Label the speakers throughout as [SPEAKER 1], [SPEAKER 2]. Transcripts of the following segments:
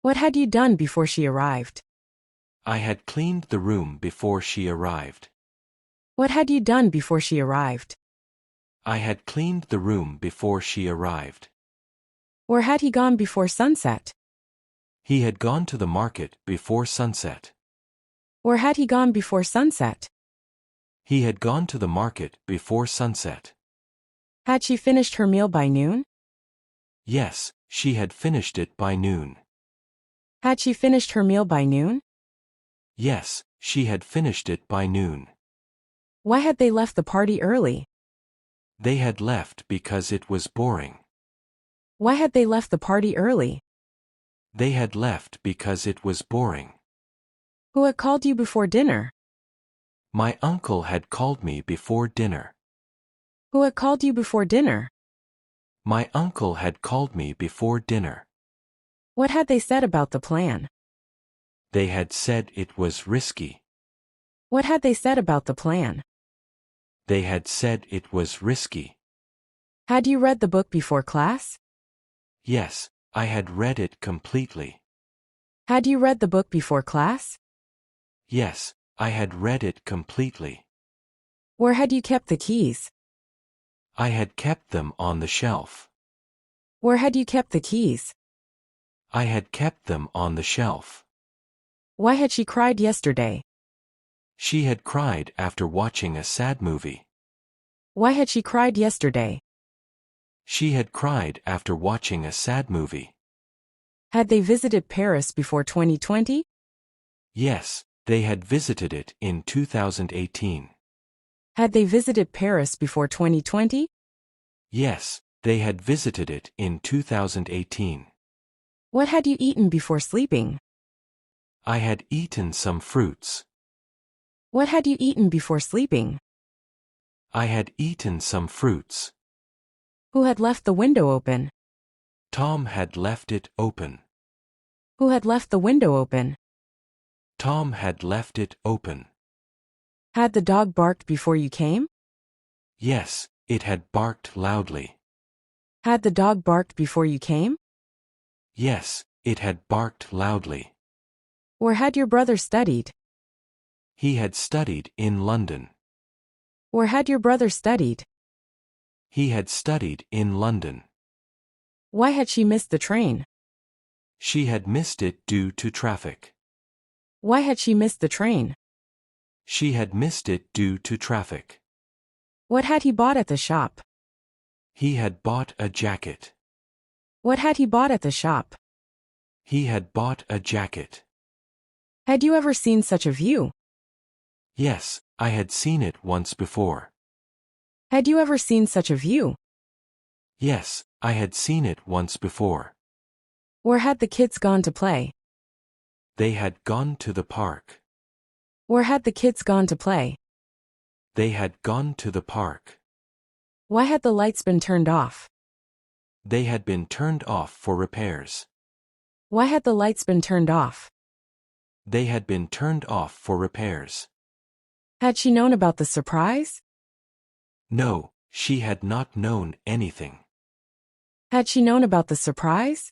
[SPEAKER 1] What had you done before she arrived?
[SPEAKER 2] I had cleaned the room before she arrived.
[SPEAKER 1] What had you done before she arrived?
[SPEAKER 2] I had cleaned the room before she arrived.
[SPEAKER 1] Where had he gone before sunset?
[SPEAKER 2] He had gone to the market before sunset.
[SPEAKER 1] Where had he gone before sunset?
[SPEAKER 2] He had gone to the market before sunset.
[SPEAKER 1] Had she finished her meal by noon?
[SPEAKER 2] Yes, she had finished it by noon.
[SPEAKER 1] Had she finished her meal by noon?
[SPEAKER 2] Yes, she had finished it by noon.
[SPEAKER 1] Why had they left the party early?
[SPEAKER 2] They had left because it was boring.
[SPEAKER 1] Why had they left the party early?
[SPEAKER 2] They had left because it was boring.
[SPEAKER 1] Who had called you before dinner?
[SPEAKER 2] My uncle had called me before dinner.
[SPEAKER 1] Who had called you before dinner?
[SPEAKER 2] My uncle had called me before dinner.
[SPEAKER 1] What had they said about the plan?
[SPEAKER 2] They had said it was risky.
[SPEAKER 1] What had they said about the plan?
[SPEAKER 2] They had said it was risky.
[SPEAKER 1] Had you read the book before class?
[SPEAKER 2] Yes, I had read it completely.
[SPEAKER 1] Had you read the book before class?
[SPEAKER 2] Yes, I had read it completely.
[SPEAKER 1] Where had you kept the keys?
[SPEAKER 2] I had kept them on the shelf.
[SPEAKER 1] Where had you kept the keys?
[SPEAKER 2] I had kept them on the shelf.
[SPEAKER 1] Why had she cried yesterday?
[SPEAKER 2] She had cried after watching a sad movie.
[SPEAKER 1] Why had she cried yesterday?
[SPEAKER 2] She had cried after watching a sad movie.
[SPEAKER 1] Had they visited Paris before 2020?
[SPEAKER 2] Yes, they had visited it in 2018.
[SPEAKER 1] Had they visited Paris before 2020?
[SPEAKER 2] Yes, they had visited it in 2018.
[SPEAKER 1] What had you eaten before sleeping?
[SPEAKER 2] I had eaten some fruits.
[SPEAKER 1] What had you eaten before sleeping?
[SPEAKER 2] I had eaten some fruits.
[SPEAKER 1] Who had left the window open?
[SPEAKER 2] Tom had left it open.
[SPEAKER 1] Who had left the window open?
[SPEAKER 2] Tom had left it open.
[SPEAKER 1] Had the dog barked before you came?
[SPEAKER 2] Yes, it had barked loudly.
[SPEAKER 1] Had the dog barked before you came?
[SPEAKER 2] Yes, it had barked loudly.
[SPEAKER 1] Where had your brother studied?
[SPEAKER 2] He had studied in London.
[SPEAKER 1] Where had your brother studied?
[SPEAKER 2] He had studied in London.
[SPEAKER 1] Why had she missed the train?
[SPEAKER 2] She had missed it due to traffic.
[SPEAKER 1] Why had she missed the train?
[SPEAKER 2] She had missed it due to traffic.
[SPEAKER 1] What had he bought at the shop?
[SPEAKER 2] He had bought a jacket.
[SPEAKER 1] What had he bought at the shop?
[SPEAKER 2] He had bought a jacket.
[SPEAKER 1] Had you ever seen such a view?
[SPEAKER 2] Yes, I had seen it once before.
[SPEAKER 1] Had you ever seen such a view?
[SPEAKER 2] Yes, I had seen it once before.
[SPEAKER 1] Where had the kids gone to play?
[SPEAKER 2] They had gone to the park.
[SPEAKER 1] Where had the kids gone to play?
[SPEAKER 2] They had gone to the park.
[SPEAKER 1] Why had the lights been turned off?
[SPEAKER 2] They had been turned off for repairs.
[SPEAKER 1] Why had the lights been turned off?
[SPEAKER 2] They had been turned off for repairs.
[SPEAKER 1] Had she known about the surprise?
[SPEAKER 2] No, she had not known anything.
[SPEAKER 1] Had she known about the surprise?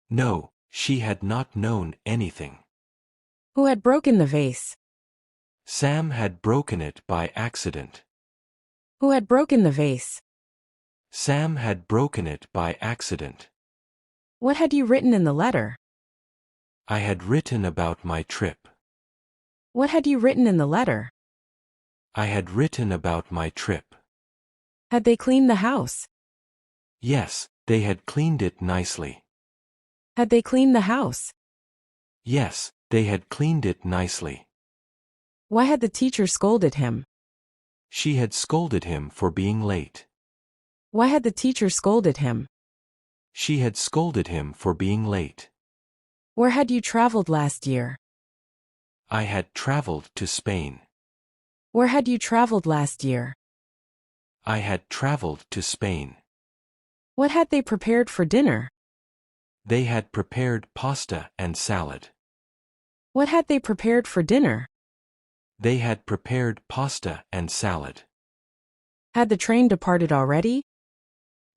[SPEAKER 2] No, she had not known anything.
[SPEAKER 1] Who had broken the vase?
[SPEAKER 2] Sam had broken it by accident.
[SPEAKER 1] Who had broken the vase?
[SPEAKER 2] Sam had broken it by accident.
[SPEAKER 1] What had you written in the letter?
[SPEAKER 2] I had written about my trip.
[SPEAKER 1] What had you written in the letter?
[SPEAKER 2] I had written about my trip.
[SPEAKER 1] Had they cleaned the house?
[SPEAKER 2] Yes, they had cleaned it nicely.
[SPEAKER 1] Had they cleaned the house?
[SPEAKER 2] Yes, they had cleaned it nicely.
[SPEAKER 1] Why had the teacher scolded him?
[SPEAKER 2] She had scolded him for being late.
[SPEAKER 1] Why had the teacher scolded him?
[SPEAKER 2] She had scolded him for being late.
[SPEAKER 1] Where had you traveled last year?
[SPEAKER 2] I had traveled to Spain.
[SPEAKER 1] Where had you traveled last year?
[SPEAKER 2] I had traveled to Spain.
[SPEAKER 1] What had they prepared for dinner?
[SPEAKER 2] They had prepared pasta and salad.
[SPEAKER 1] What had they prepared for dinner?
[SPEAKER 2] They had prepared pasta and salad.
[SPEAKER 1] Had the train departed already?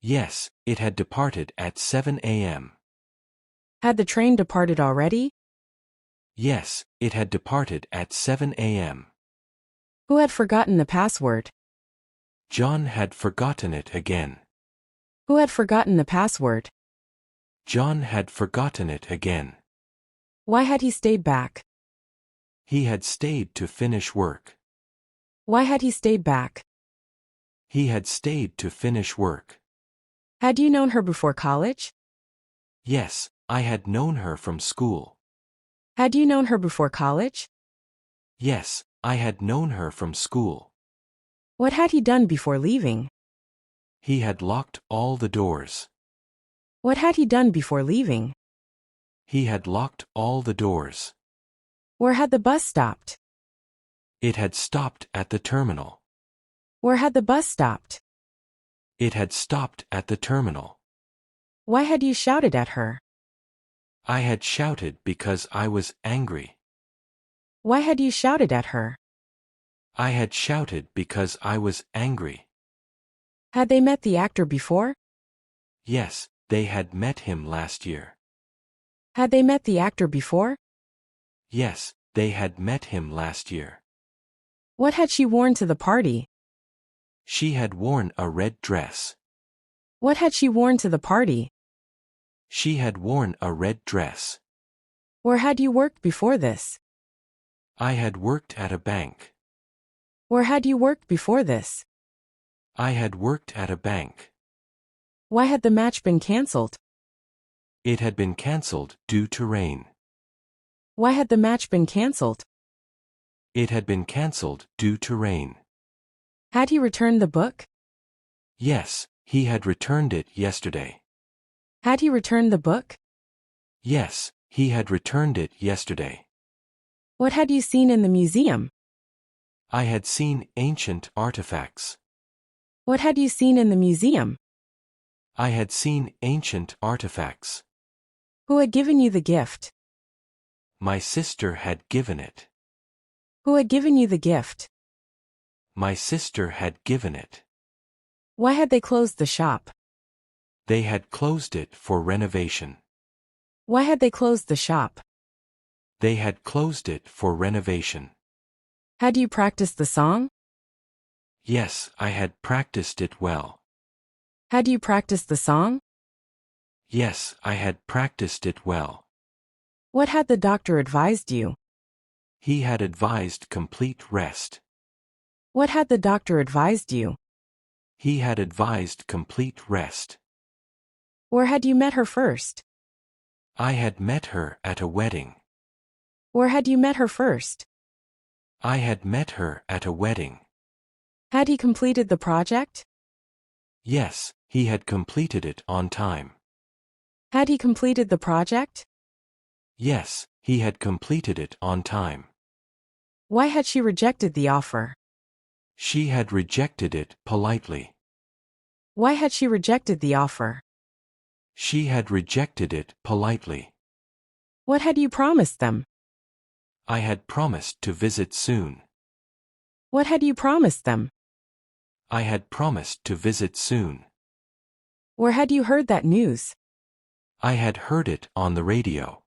[SPEAKER 2] Yes, it had departed at 7 a.m.
[SPEAKER 1] Had the train departed already?
[SPEAKER 2] Yes, it had departed at 7 a.m.
[SPEAKER 1] Who had forgotten the password?
[SPEAKER 2] John had forgotten it again.
[SPEAKER 1] Who had forgotten the password?
[SPEAKER 2] John had forgotten it again.
[SPEAKER 1] Why had he stayed back?
[SPEAKER 2] He had stayed to finish work.
[SPEAKER 1] Why had he stayed back?
[SPEAKER 2] He had stayed to finish work.
[SPEAKER 1] Had you known her before college?
[SPEAKER 2] Yes, I had known her from school.
[SPEAKER 1] Had you known her before college?
[SPEAKER 2] Yes, I had known her from school.
[SPEAKER 1] What had he done before leaving?
[SPEAKER 2] He had locked all the doors.
[SPEAKER 1] What had he done before leaving?
[SPEAKER 2] He had locked all the doors.
[SPEAKER 1] Where had the bus stopped?
[SPEAKER 2] It had stopped at the terminal.
[SPEAKER 1] Where had the bus stopped?
[SPEAKER 2] It had stopped at the terminal.
[SPEAKER 1] Why had you shouted at her?
[SPEAKER 2] I had shouted because I was angry.
[SPEAKER 1] Why had you shouted at her?
[SPEAKER 2] I had shouted because I was angry.
[SPEAKER 1] Had they met the actor before?
[SPEAKER 2] Yes, they had met him last year.
[SPEAKER 1] Had they met the actor before?
[SPEAKER 2] Yes, they had met him last year.
[SPEAKER 1] What had she worn to the party?
[SPEAKER 2] She had worn a red dress.
[SPEAKER 1] What had she worn to the party?
[SPEAKER 2] She had worn a red dress.
[SPEAKER 1] Where had you worked before this?
[SPEAKER 2] I had worked at a bank.
[SPEAKER 1] Where had you worked before this?
[SPEAKER 2] I had worked at a bank.
[SPEAKER 1] Why had the match been cancelled?
[SPEAKER 2] It had been cancelled due to rain.
[SPEAKER 1] Why had the match been cancelled?
[SPEAKER 2] It had been cancelled due to rain.
[SPEAKER 1] Had he returned the book?
[SPEAKER 2] Yes, he had returned it yesterday.
[SPEAKER 1] Had he returned the book?
[SPEAKER 2] Yes, he had returned it yesterday.
[SPEAKER 1] What had you seen in the museum?
[SPEAKER 2] I had seen ancient artifacts.
[SPEAKER 1] What had you seen in the museum?
[SPEAKER 2] I had seen ancient artifacts.
[SPEAKER 1] Who had given you the gift?
[SPEAKER 2] My sister had given it.
[SPEAKER 1] Who had given you the gift?
[SPEAKER 2] My sister had given it.
[SPEAKER 1] Why had they closed the shop?
[SPEAKER 2] They had closed it for renovation.
[SPEAKER 1] Why had they closed the shop?
[SPEAKER 2] They had closed it for renovation.
[SPEAKER 1] Had you practiced the song?
[SPEAKER 2] Yes, I had practiced it well.
[SPEAKER 1] Had you practiced the song?
[SPEAKER 2] Yes, I had practiced it well.
[SPEAKER 1] What had the doctor advised you?
[SPEAKER 2] He had advised complete rest.
[SPEAKER 1] What had the doctor advised you?
[SPEAKER 2] He had advised complete rest.
[SPEAKER 1] Where had you met her first?
[SPEAKER 2] I had met her at a wedding.
[SPEAKER 1] Where had you met her first?
[SPEAKER 2] I had met her at a wedding.
[SPEAKER 1] Had he completed the project?
[SPEAKER 2] Yes, he had completed it on time.
[SPEAKER 1] Had he completed the project?
[SPEAKER 2] Yes, he had completed it on time.
[SPEAKER 1] Why had she rejected the offer?
[SPEAKER 2] She had rejected it politely.
[SPEAKER 1] Why had she rejected the offer?
[SPEAKER 2] She had rejected it politely.
[SPEAKER 1] What had you promised them?
[SPEAKER 2] I had promised to visit soon.
[SPEAKER 1] What had you promised them?
[SPEAKER 2] I had promised to visit soon.
[SPEAKER 1] Where had you heard that news?
[SPEAKER 2] I had heard it on the radio.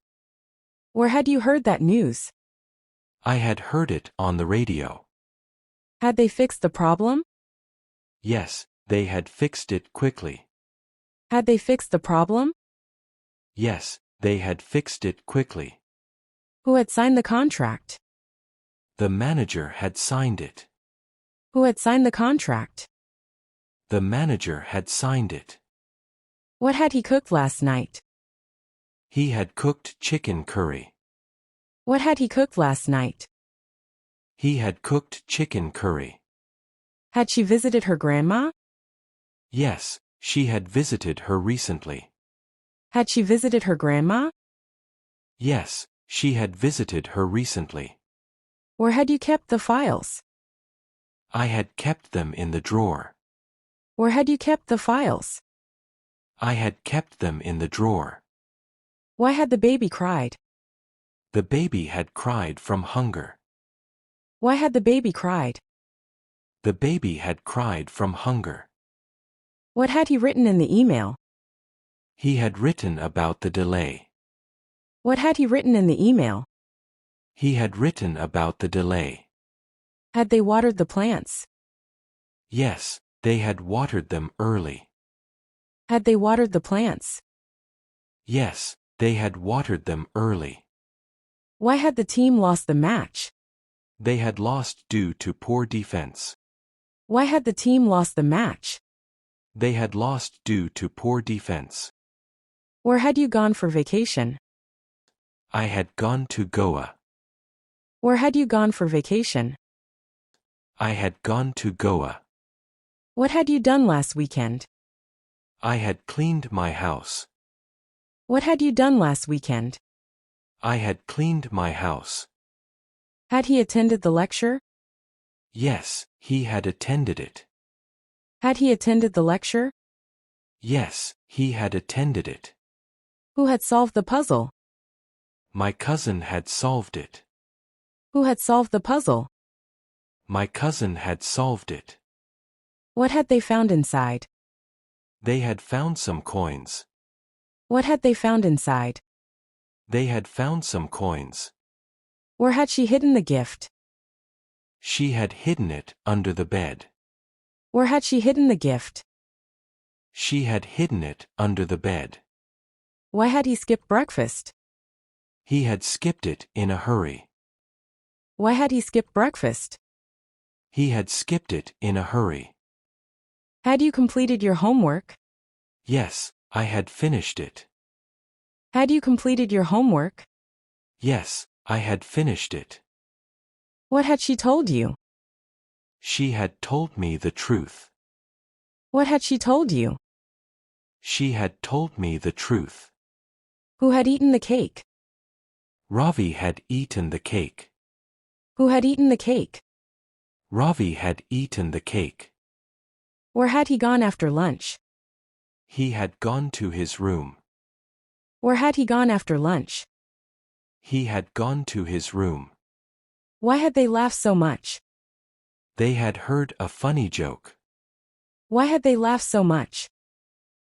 [SPEAKER 1] Where had you heard that news?
[SPEAKER 2] I had heard it on the radio.
[SPEAKER 1] Had they fixed the problem?
[SPEAKER 2] Yes, they had fixed it quickly.
[SPEAKER 1] Had they fixed the problem?
[SPEAKER 2] Yes, they had fixed it quickly.
[SPEAKER 1] Who had signed the contract?
[SPEAKER 2] The manager had signed it.
[SPEAKER 1] Who had signed the contract?
[SPEAKER 2] The manager had signed it.
[SPEAKER 1] What had he cooked last night?
[SPEAKER 2] He had cooked chicken curry.
[SPEAKER 1] What had he cooked last night?
[SPEAKER 2] He had cooked chicken curry.
[SPEAKER 1] Had she visited her grandma?
[SPEAKER 2] Yes, she had visited her recently.
[SPEAKER 1] Had she visited her grandma?
[SPEAKER 2] Yes, she had visited her recently.
[SPEAKER 1] Where had you kept the files?
[SPEAKER 2] I had kept them in the drawer.
[SPEAKER 1] Where had you kept the files?
[SPEAKER 2] I had kept them in the drawer.
[SPEAKER 1] Why had the baby cried?
[SPEAKER 2] The baby had cried from hunger.
[SPEAKER 1] Why had the baby cried?
[SPEAKER 2] The baby had cried from hunger.
[SPEAKER 1] What had he written in the email?
[SPEAKER 2] He had written about the delay.
[SPEAKER 1] What had he written in the email?
[SPEAKER 2] He had written about the delay.
[SPEAKER 1] Had they watered the plants?
[SPEAKER 2] Yes, they had watered them early.
[SPEAKER 1] Had they watered the plants?
[SPEAKER 2] Yes, they had watered them early.
[SPEAKER 1] Why had the team lost the match?
[SPEAKER 2] They had lost due to poor defense.
[SPEAKER 1] Why had the team lost the match?
[SPEAKER 2] They had lost due to poor defense.
[SPEAKER 1] Where had you gone for vacation?
[SPEAKER 2] I had gone to Goa.
[SPEAKER 1] Where had you gone for vacation?
[SPEAKER 2] I had gone to Goa.
[SPEAKER 1] What had you done last weekend?
[SPEAKER 2] I had cleaned my house.
[SPEAKER 1] What had you done last weekend?
[SPEAKER 2] I had cleaned my house.
[SPEAKER 1] Had he attended the lecture?
[SPEAKER 2] Yes, he had attended it.
[SPEAKER 1] Had he attended the lecture?
[SPEAKER 2] Yes, he had attended it.
[SPEAKER 1] Who had solved the puzzle?
[SPEAKER 2] My cousin had solved it.
[SPEAKER 1] Who had solved the puzzle?
[SPEAKER 2] My cousin had solved it.
[SPEAKER 1] What had they found inside?
[SPEAKER 2] They had found some coins.
[SPEAKER 1] What had they found inside?
[SPEAKER 2] They had found some coins.
[SPEAKER 1] Where had she hidden the gift?
[SPEAKER 2] She had hidden it under the bed.
[SPEAKER 1] Where had she hidden the gift?
[SPEAKER 2] She had hidden it under the bed.
[SPEAKER 1] Why had he skipped breakfast?
[SPEAKER 2] He had skipped it in a hurry.
[SPEAKER 1] Why had he skipped breakfast?
[SPEAKER 2] He had skipped it in a hurry.
[SPEAKER 1] Had you completed your homework?
[SPEAKER 2] Yes, I had finished it.
[SPEAKER 1] Had you completed your homework?
[SPEAKER 2] Yes, I had finished it.
[SPEAKER 1] What had she told you?
[SPEAKER 2] She had told me the truth.
[SPEAKER 1] What had she told you?
[SPEAKER 2] She had told me the truth.
[SPEAKER 1] Who had eaten the cake?
[SPEAKER 2] Ravi had eaten the cake.
[SPEAKER 1] Who had eaten the cake?
[SPEAKER 2] Ravi had eaten the cake.
[SPEAKER 1] Where had he gone after lunch?
[SPEAKER 2] He had gone to his room.
[SPEAKER 1] Where had he gone after lunch?
[SPEAKER 2] He had gone to his room.
[SPEAKER 1] Why had they laughed so much?
[SPEAKER 2] They had heard a funny joke.
[SPEAKER 1] Why had they laughed so much?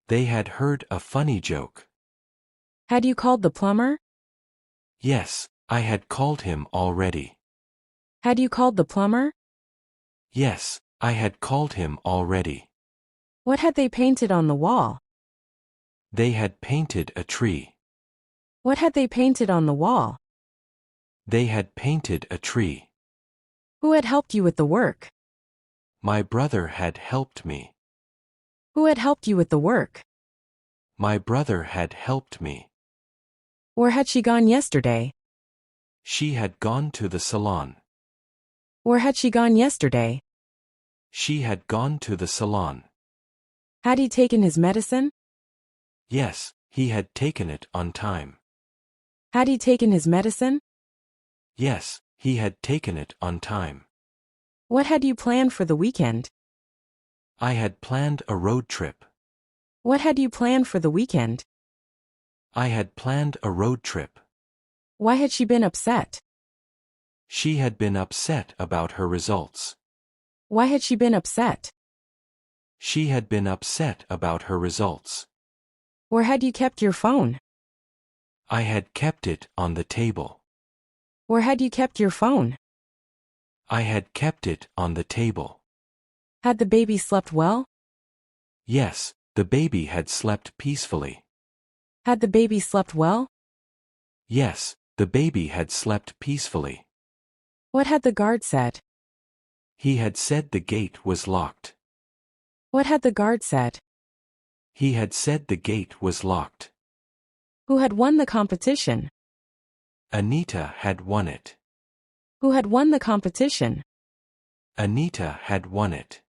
[SPEAKER 2] They had heard a funny joke.
[SPEAKER 1] Had you called the plumber?
[SPEAKER 2] Yes, I had called him already.
[SPEAKER 1] Had you called the plumber?
[SPEAKER 2] Yes, I had called him already.
[SPEAKER 1] What had they painted on the wall?
[SPEAKER 2] They had painted a tree.
[SPEAKER 1] What had they painted on the wall?
[SPEAKER 2] They had painted a tree.
[SPEAKER 1] Who had helped you with the work?
[SPEAKER 2] My brother had helped me.
[SPEAKER 1] Who had helped you with the work?
[SPEAKER 2] My brother had helped me.
[SPEAKER 1] Where had she gone yesterday?
[SPEAKER 2] She had gone to the salon.
[SPEAKER 1] Where had she gone yesterday?
[SPEAKER 2] She had gone to the salon.
[SPEAKER 1] Had he taken his medicine?
[SPEAKER 2] Yes, he had taken it on time.
[SPEAKER 1] Had he taken his medicine?
[SPEAKER 2] Yes, he had taken it on time.
[SPEAKER 1] What had you planned for the weekend?
[SPEAKER 2] I had planned a road trip.
[SPEAKER 1] What had you planned for the weekend?
[SPEAKER 2] I had planned a road trip.
[SPEAKER 1] Why had she been upset?
[SPEAKER 2] She had been upset about her results.
[SPEAKER 1] Why had she been upset?
[SPEAKER 2] She had been upset about her results.
[SPEAKER 1] Where had you kept your phone?
[SPEAKER 2] I had kept it on the table.
[SPEAKER 1] Where had you kept your phone?
[SPEAKER 2] I had kept it on the table.
[SPEAKER 1] Had the baby slept well?
[SPEAKER 2] Yes, the baby had slept peacefully.
[SPEAKER 1] Had the baby slept well?
[SPEAKER 2] Yes, the baby had slept peacefully.
[SPEAKER 1] What had the guard said?
[SPEAKER 2] He had said the gate was locked.
[SPEAKER 1] What had the guard said?
[SPEAKER 2] He had said the gate was locked.
[SPEAKER 1] Who had won the competition?
[SPEAKER 2] Anita had won it.
[SPEAKER 1] Who had won the competition?
[SPEAKER 2] Anita had won it.